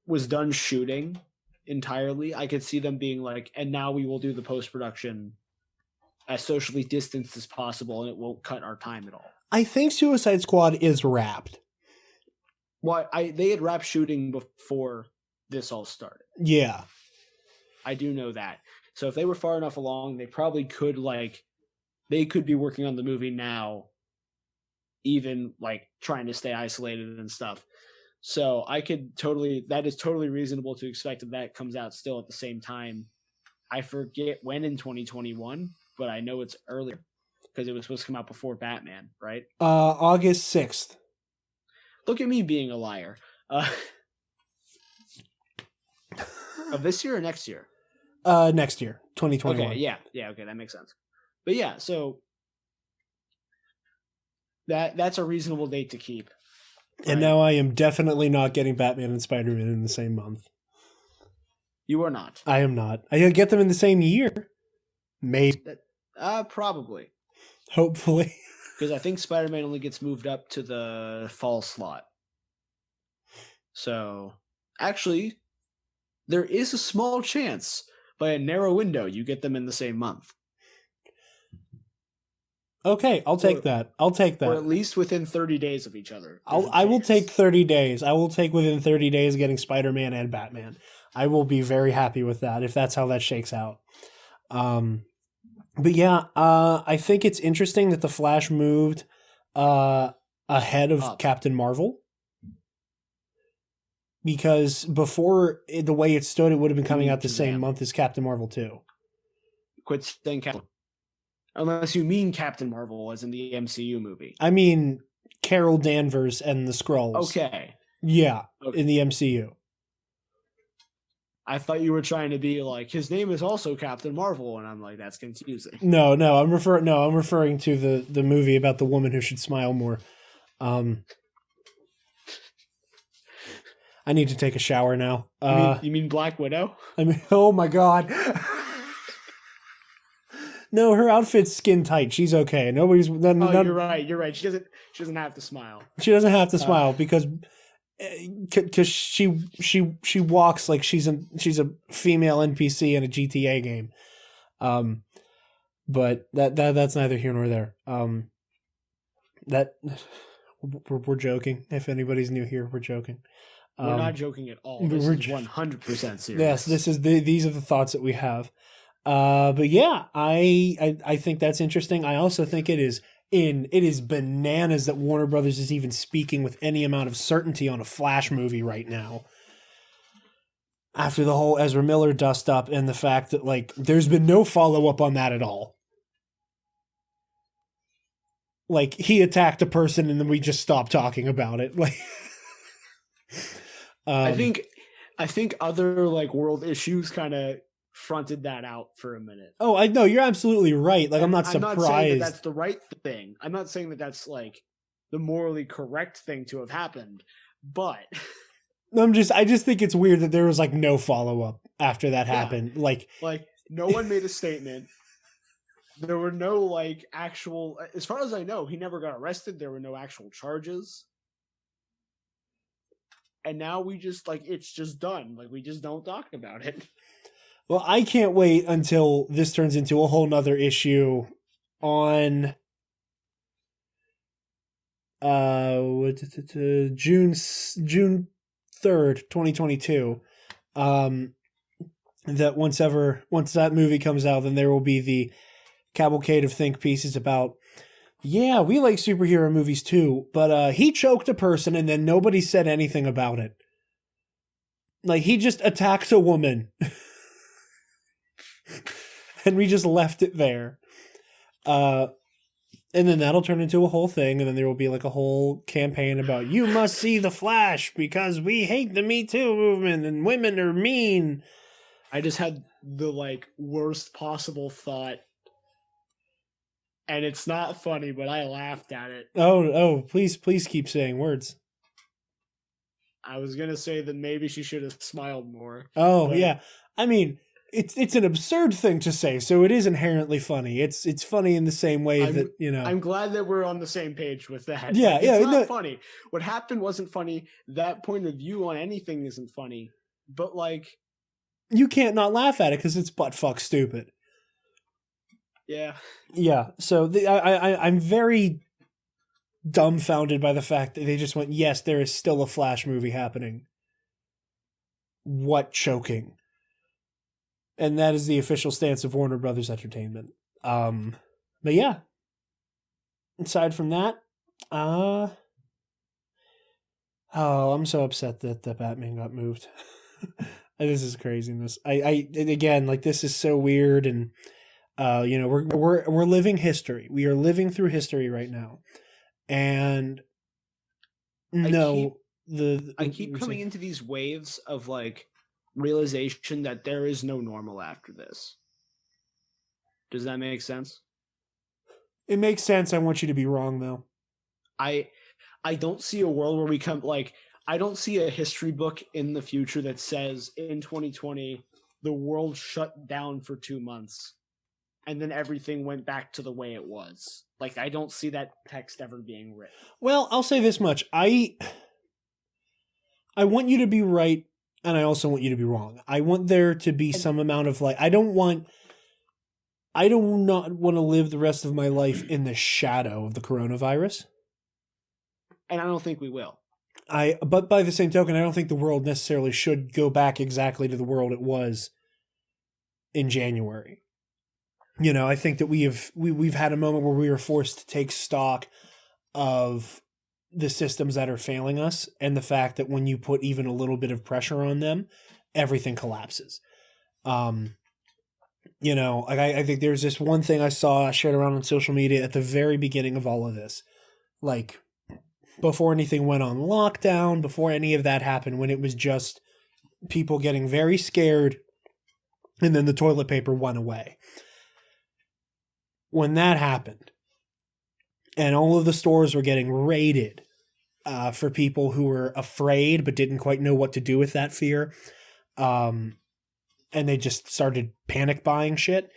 Speaker 3: was done shooting entirely, I could see them being like, and now we will do the post production as socially distanced as possible, and it won't cut our time at all.
Speaker 2: I think Suicide Squad is wrapped.
Speaker 3: Well, they had wrapped shooting before this all started.
Speaker 2: Yeah.
Speaker 3: I do know that. So if they were far enough along, they probably could they could be working on the movie now, even like trying to stay isolated and stuff. So that is totally reasonable to expect that comes out still at the same time. I forget when in 2021, but I know it's earlier because it was supposed to come out before Batman, right?
Speaker 2: August 6th.
Speaker 3: Look at me being a liar. Of this year or next year?
Speaker 2: Next year, 2021.
Speaker 3: Okay, yeah, okay, that makes sense. But yeah, so that's a reasonable date to keep. Right?
Speaker 2: And now I am definitely not getting Batman and Spider-Man in the same month.
Speaker 3: You are not.
Speaker 2: I am not. I get them in the same year. Maybe.
Speaker 3: Probably.
Speaker 2: Hopefully.
Speaker 3: Because I think Spider-Man only gets moved up to the fall slot. So, actually, there is a small chance, by a narrow window, you get them in the same month.
Speaker 2: Okay, I'll take that. I'll take that.
Speaker 3: Or at least within 30 days of each other.
Speaker 2: I will take 30 days. I will take within 30 days getting Spider-Man and Batman. I will be very happy with that if that's how that shakes out. But yeah, I think it's interesting that the Flash moved ahead of Captain Marvel. Because before, the way it stood, it would have been coming out the same month as Captain Marvel 2.
Speaker 3: Quit saying Captain. Unless you mean Captain Marvel as in the MCU movie.
Speaker 2: I mean Carol Danvers and the Skrulls.
Speaker 3: Okay.
Speaker 2: Yeah, okay. In the MCU.
Speaker 3: I thought you were trying to be like, his name is also Captain Marvel, and I'm like, that's confusing.
Speaker 2: No, I'm referring to the movie about the woman who should smile more. I need to take a shower now.
Speaker 3: You mean Black Widow?
Speaker 2: I mean, oh my God. No, her outfit's skin tight. She's okay. Nobody's.
Speaker 3: You're right. She doesn't have to smile.
Speaker 2: She doesn't have to smile because she walks like she's a female NPC in a GTA game. But that's neither here nor there. That we're joking. If anybody's new here, we're joking.
Speaker 3: We're not joking at all. This is 100% serious.
Speaker 2: Yes, these are the thoughts that we have. But yeah, I think that's interesting. I also think it is bananas that Warner Brothers is even speaking with any amount of certainty on a Flash movie right now. After the whole Ezra Miller dust up and the fact that like there's been no follow up on that at all. Like he attacked a person and then we just stopped talking about it. Like
Speaker 3: I think other like world issues kind of fronted that out for a minute.
Speaker 2: Oh, I know you're absolutely right. Like I'm not surprised.
Speaker 3: I'm not saying that that's the right thing. I'm not saying that that's like the morally correct thing to have happened, but
Speaker 2: I just think it's weird that there was like no follow up after that happened. Like
Speaker 3: no one made a statement. There were no like actual, as far as I know, he never got arrested. There were no actual charges. And now we just like, it's just done. Like we just don't talk about it.
Speaker 2: Well, I can't wait until this turns into a whole nother issue on June 3rd, 2022. That once that movie comes out, then there will be the cavalcade of think pieces about, yeah, we like superhero movies too, but he choked a person and then nobody said anything about it. Like he just attacked a woman. And we just left it there. And then that'll turn into a whole thing, and then there will be like a whole campaign about you must see The Flash because we hate the Me Too movement and women are mean.
Speaker 3: I just had the like worst possible thought, and it's not funny, but I laughed at it.
Speaker 2: Oh, please keep saying words.
Speaker 3: I was gonna say that maybe she should have smiled more.
Speaker 2: Oh,
Speaker 3: but
Speaker 2: yeah. I mean, it's an absurd thing to say, so it is inherently funny. It's funny in the same way that, you know.
Speaker 3: I'm glad that we're on the same page with that.
Speaker 2: Yeah,
Speaker 3: Like,
Speaker 2: yeah,
Speaker 3: it's not
Speaker 2: no-
Speaker 3: funny. What happened wasn't funny. That point of view on anything isn't funny. But like,
Speaker 2: You can't not laugh at it because it's butt fuck stupid.
Speaker 3: yeah,
Speaker 2: Yeah, so I'm very dumbfounded by the fact that they just went, yes, there is still a Flash movie happening. What choking? And that is the official stance of Warner Brothers Entertainment. But yeah, aside from that, oh, I'm so upset that the Batman got moved. This is craziness. And again, like, this is so weird, and you know, we're living history. We are living through history right now, and
Speaker 3: I keep coming into these waves of like realization that there is no normal after this. Does that make sense?
Speaker 2: It makes sense. I want you to be wrong, though.
Speaker 3: I don't see a world where we come like I don't see a history book in the future that says in 2020 the world shut down for 2 months and then everything went back to the way it was. Like, I don't see that text ever being written.
Speaker 2: Well, I'll say this much. I want you to be right, and I also want you to be wrong. I want there to be some amount of, like, I do not want to live the rest of my life in the shadow of the coronavirus.
Speaker 3: And I don't think we will.
Speaker 2: But by the same token, I don't think the world necessarily should go back exactly to the world it was in January. You know, I think that we've had a moment where we were forced to take stock of the systems that are failing us, and the fact that when you put even a little bit of pressure on them, everything collapses. You know, like, I think there's this one thing I saw shared around on social media at the very beginning of all of this, like before anything went on lockdown, before any of that happened, when it was just people getting very scared, and then the toilet paper went away. When that happened, and all of the stores were getting raided for people who were afraid but didn't quite know what to do with that fear, and they just started panic buying shit,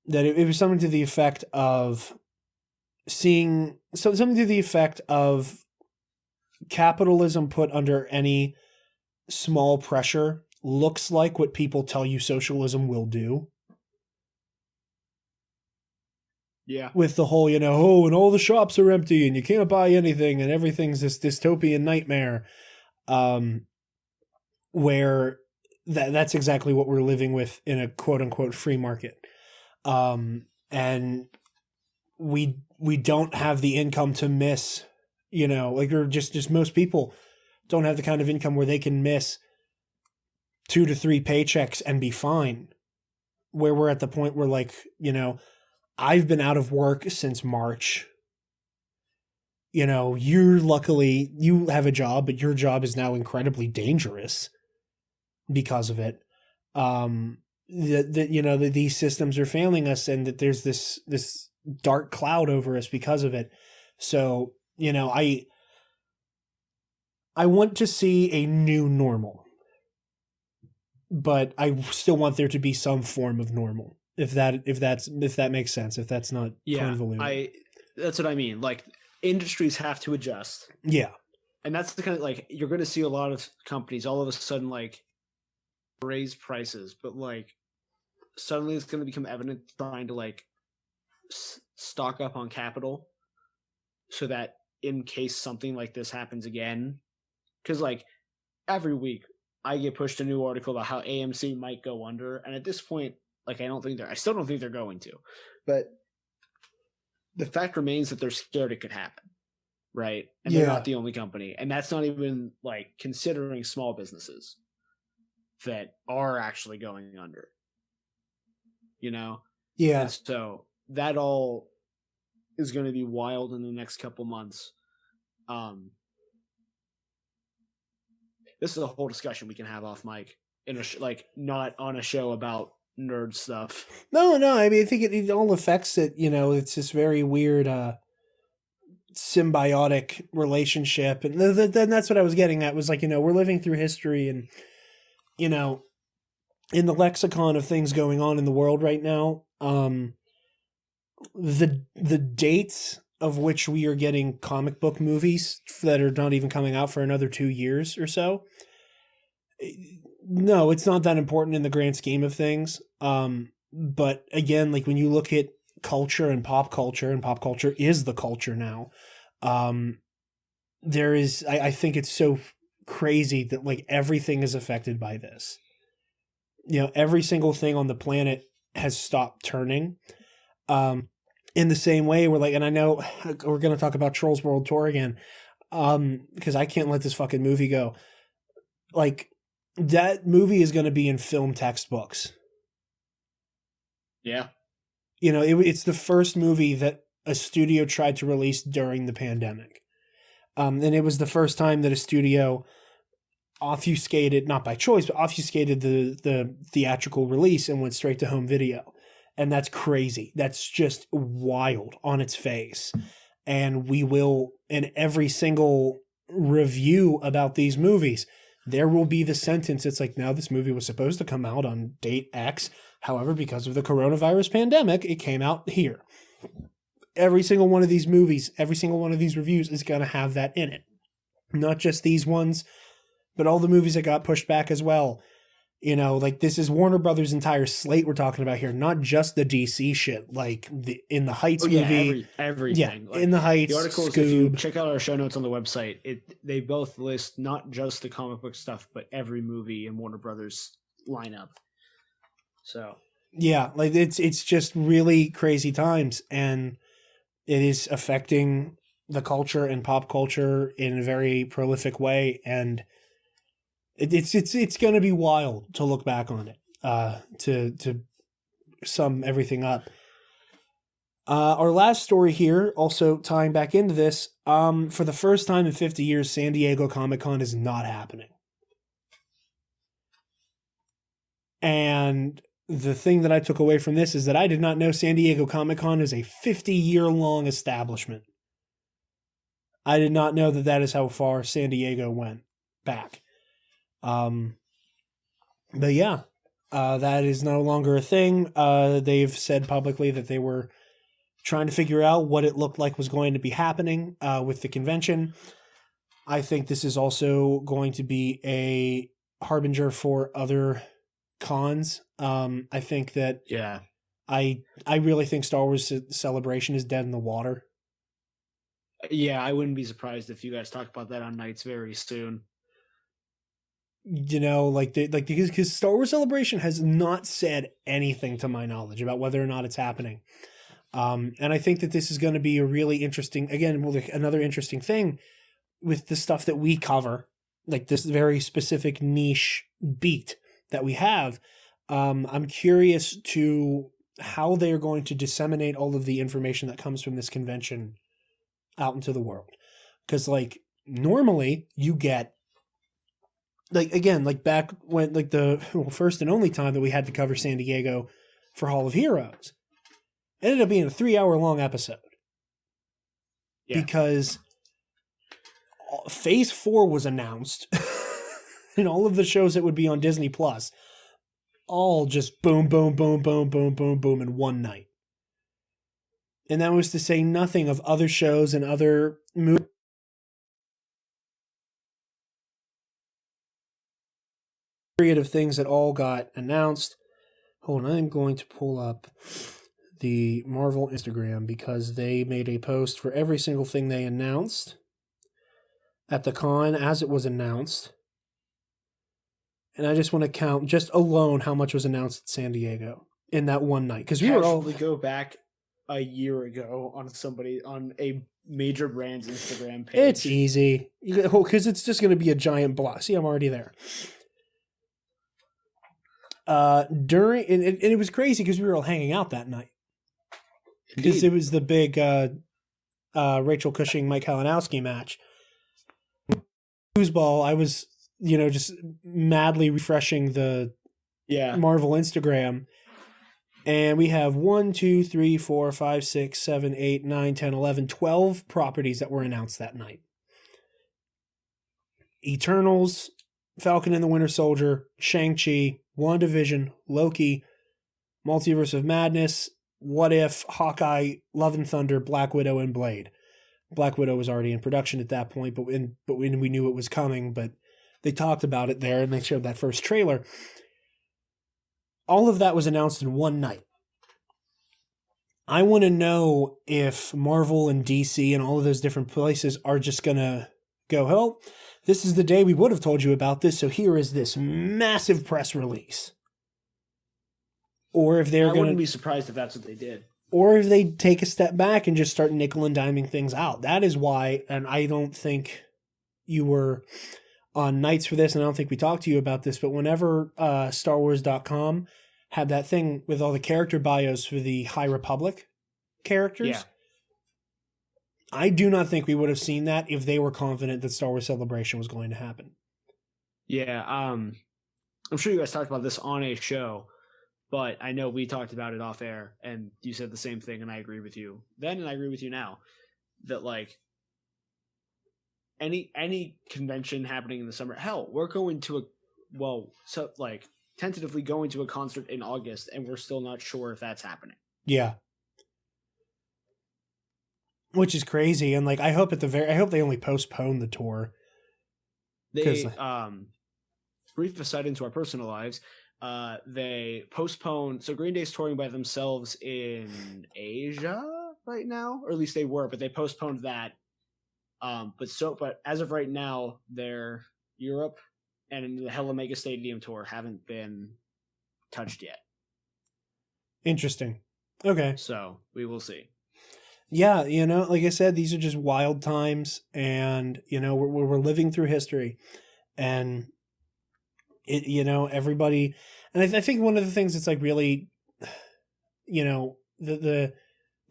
Speaker 2: that it was something to the effect of something to the effect of capitalism put under any small pressure looks like what people tell you socialism will do.
Speaker 3: Yeah.
Speaker 2: With the whole, you know, and all the shops are empty and you can't buy anything and everything's this dystopian nightmare, where that's exactly what we're living with in a quote unquote free market. And we don't have the income to miss, you know, like, or just most people don't have the kind of income where they can miss 2 to 3 paychecks and be fine. Where we're at the point where, like, you know, I've been out of work since March. You know, luckily you have a job, but your job is now incredibly dangerous because of it. That you know, that these systems are failing us, and that there's this dark cloud over us because of it. So, you know, I want to see a new normal, but I still want there to be some form of normal. If that makes sense, if that's not convoluted.
Speaker 3: That's what I mean. Like, industries have to adjust.
Speaker 2: Yeah.
Speaker 3: And that's the kind of, like, you're going to see a lot of companies all of a sudden, like, raise prices, but, like, suddenly it's going to become evident trying to, like, stock up on capital so that in case something like this happens again, because, like, every week I get pushed a new article about how AMC might go under, and at this point, like, I still don't think they're going to, but the fact remains that they're scared it could happen, right? And they're not the only company, and that's not even, like, considering small businesses that are actually going under, you know?
Speaker 2: Yeah.
Speaker 3: And so that all is going to be wild in the next couple months. This is a whole discussion we can have off mic. in a like not on a show about nerd stuff.
Speaker 2: No, I mean, I think it all affects it. It's this very weird symbiotic relationship, and then that's what I was getting at. Was like, we're living through history, and in the lexicon of things going on in the world right now, the dates of which we are getting comic book movies that are not even coming out for another 2 years or so. No, it's not that important in the grand scheme of things. But again, like when you look at culture and pop culture is the culture now. I think it's so crazy that like everything is affected by this. Every single thing on the planet has stopped turning. In the same way, we're like, and I know we're going to talk about Trolls World Tour again, because I can't let this fucking movie go. Like, that movie is going to be in film textbooks.
Speaker 3: Yeah.
Speaker 2: It's the first movie that a studio tried to release during the pandemic. And it was the first time that a studio obfuscated, not by choice, but obfuscated the theatrical release and went straight to home video. And that's crazy. That's just wild on its face. And we will, in every single review about these movies, there will be the sentence. It's like, now this movie was supposed to come out on date X. However, because of the coronavirus pandemic, it came out here. Every single one of these movies, every single one of these reviews is going to have that in it. Not just these ones, but all the movies that got pushed back as well. Like this is Warner Brothers' entire slate we're talking about here, not just the DC shit. Like the In the Heights movie,
Speaker 3: everything.
Speaker 2: Yeah,
Speaker 3: like,
Speaker 2: In the Heights,
Speaker 3: the articles.
Speaker 2: Scoob.
Speaker 3: If you check out our show notes on the website, they both list not just the comic book stuff, but every movie in Warner Brothers lineup. So
Speaker 2: yeah, like it's just really crazy times, and it is affecting the culture and pop culture in a very prolific way, and it's going to be wild to look back on it, to sum everything up. Our last story here, also tying back into this, for the first time in 50 years, San Diego Comic-Con is not happening. And the thing that I took away from this is that I did not know San Diego Comic-Con is a 50-year-long establishment. I did not know that is how far San Diego went back. But yeah, that is no longer a thing. They've said publicly that they were trying to figure out what it looked like was going to be happening with the convention. I think this is also going to be a harbinger for other cons. I think that I really think Star Wars Celebration is dead in the water.
Speaker 3: Yeah, I wouldn't be surprised if you guys talk about that on Nights very soon.
Speaker 2: Because Star Wars Celebration has not said anything to my knowledge about whether or not it's happening. And I think that this is going to be a really interesting, another interesting thing with the stuff that we cover, like this very specific niche beat that we have. I'm curious to how they are going to disseminate all of the information that comes from this convention out into the world. Because normally you get, back when, the first and only time that we had to cover San Diego for Hall of Heroes, it ended up being a 3-hour-long episode. Yeah. Because Phase 4 was announced, and all of the shows that would be on Disney Plus, all just boom, boom, boom, boom, boom, boom, boom in one night. And that was to say nothing of other shows and other movies. Period of things that all got announced. Hold on, I'm going to pull up the Marvel Instagram because they made a post for every single thing they announced at the con as it was announced. And I just want to count just alone how much was announced at San Diego in that one night. Because we were all
Speaker 3: go back a year ago on a major brand's Instagram page.
Speaker 2: It's easy because it's just going to be a giant block. See, I'm already there. It was crazy because we were all hanging out that night because it was the big Rachel Cushing Mike Kalinowski match. Foosball. I was just madly refreshing the Marvel Instagram. And we have 1, 2, 3, 4, 5, 6, 7, 8, 9, 10, 11, 12 properties that were announced that night. Eternals, Falcon and the Winter Soldier, Shang-Chi, WandaVision, Loki, Multiverse of Madness, What If, Hawkeye, Love and Thunder, Black Widow, and Blade. Black Widow was already in production at that point, but we knew it was coming, but they talked about it there and they showed that first trailer. All of that was announced in one night. I want to know if Marvel and DC and all of those different places are just going to go, oh, this is the day we would have told you about this, so here is this massive press release. Or if they're going to... I
Speaker 3: wouldn't be surprised if that's what they did.
Speaker 2: Or if they take a step back and just start nickel and diming things out. That is why, and I don't think you were on nights for this, and I don't think we talked to you about this, but whenever StarWars.com had that thing with all the character bios for the High Republic characters, I do not think we would have seen that if they were confident that Star Wars Celebration was going to happen.
Speaker 3: Yeah, I'm sure you guys talked about this on a show, but I know we talked about it off air, and you said the same thing, and I agree with you then, and I agree with you now, that like any convention happening in the summer, hell, we're going to tentatively going to a concert in August, and we're still not sure if that's happening.
Speaker 2: Yeah. Which is crazy, and like I hope they only postpone the tour.
Speaker 3: They brief aside into our personal lives, they postponed. So Green Day's touring by themselves in Asia right now, or at least they were, but they postponed that. But as of right now, their Europe and the Hella Mega Stadium tour haven't been touched yet.
Speaker 2: Interesting. Okay.
Speaker 3: So we will see.
Speaker 2: Yeah, like I said, these are just wild times, and we're living through history, and it everybody, and I think one of the things that's like really, the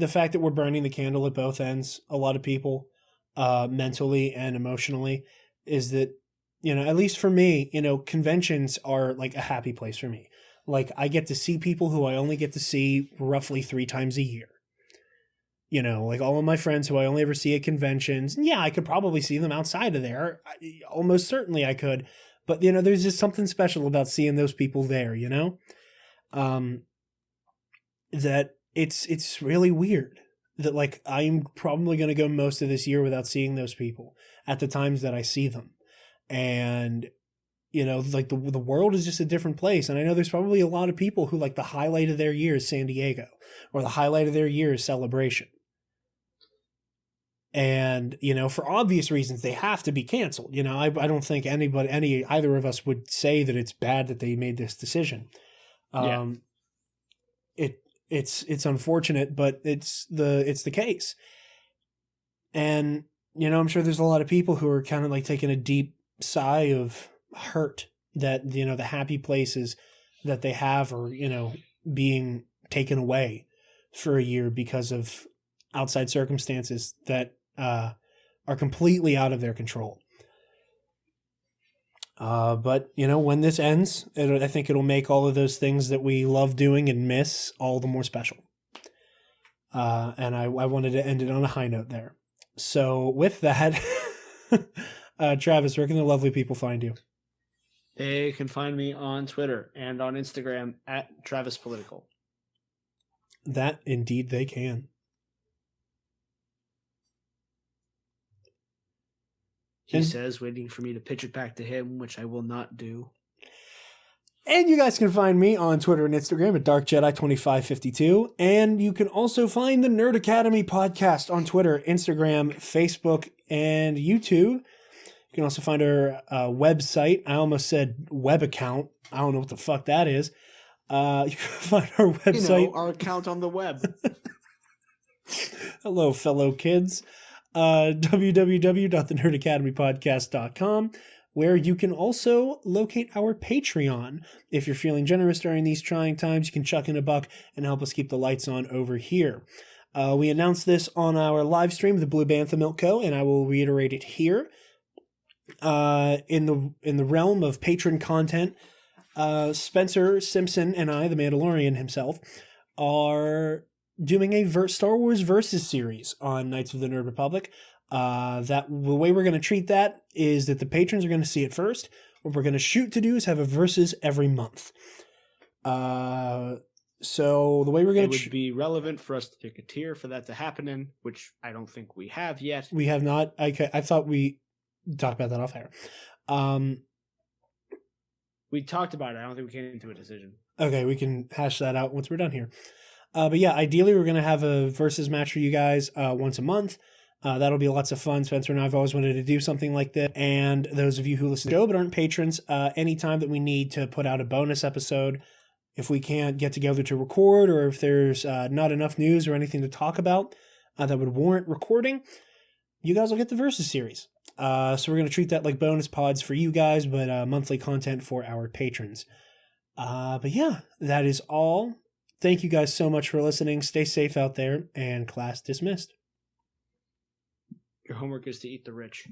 Speaker 2: fact that we're burning the candle at both ends, a lot of people, mentally and emotionally, is that at least for me, conventions are like a happy place for me. Like I get to see people who I only get to see roughly 3 times a year. Like all of my friends who I only ever see at conventions. Yeah, I could probably see them outside of there. Almost certainly I could. But, there's just something special about seeing those people there, that it's really weird that like I'm probably going to go most of this year without seeing those people at the times that I see them. And, like the world is just a different place. And I know there's probably a lot of people who like the highlight of their year is San Diego, or the highlight of their year is Celebration. And, for obvious reasons, they have to be canceled. I don't think either of us would say that it's bad that they made this decision. It's unfortunate, but it's the case. And, I'm sure there's a lot of people who are kind of like taking a deep sigh of hurt that, the happy places that they have are, being taken away for a year because of outside circumstances that are completely out of their control. But, when this ends, I think it'll make all of those things that we love doing and miss all the more special. And I wanted to end it on a high note there. So with that, Travis, where can the lovely people find you?
Speaker 3: They can find me on Twitter and on Instagram at Travis Political.
Speaker 2: That indeed they can.
Speaker 3: He says, waiting for me to pitch it back to him, which I will not do.
Speaker 2: And you guys can find me on Twitter and Instagram at DarkJedi2552. And you can also find the Nerd Academy podcast on Twitter, Instagram, Facebook, and YouTube. You can also find our website. I almost said web account. I don't know what the fuck that is. You can find our website.
Speaker 3: Our account on the web.
Speaker 2: Hello, fellow kids. www.thenerdacademypodcast.com, where you can also locate our Patreon. If you're feeling generous during these trying times, you can chuck in $1 and help us keep the lights on over here. We announced this on our live stream of the Blue Bantha Milk Co., and I will reiterate it here. in the realm of patron content, Spencer Simpson and I, the Mandalorian himself, are doing a Star Wars Versus series on Knights of the Nerd Republic. That the way we're going to treat that is that the patrons are going to see it first. What we're going to shoot to do is have a Versus every month. So the way we're going to...
Speaker 3: It would be relevant for us to pick a tier for that to happen in, which I don't think we have yet.
Speaker 2: We have not. I thought we talked about that off air.
Speaker 3: We talked about it. I don't think we came into a decision.
Speaker 2: Okay, we can hash that out once we're done here. But yeah, ideally we're going to have a Versus match for you guys once a month. That'll be lots of fun. Spencer and I have always wanted to do something like that. And those of you who listen to the show but aren't patrons, anytime that we need to put out a bonus episode, if we can't get together to record, or if there's not enough news or anything to talk about that would warrant recording, you guys will get the Versus series. So we're going to treat that like bonus pods for you guys, but monthly content for our patrons. But yeah, that is all. Thank you guys so much for listening. Stay safe out there, and class dismissed.
Speaker 3: Your homework is to eat the rich.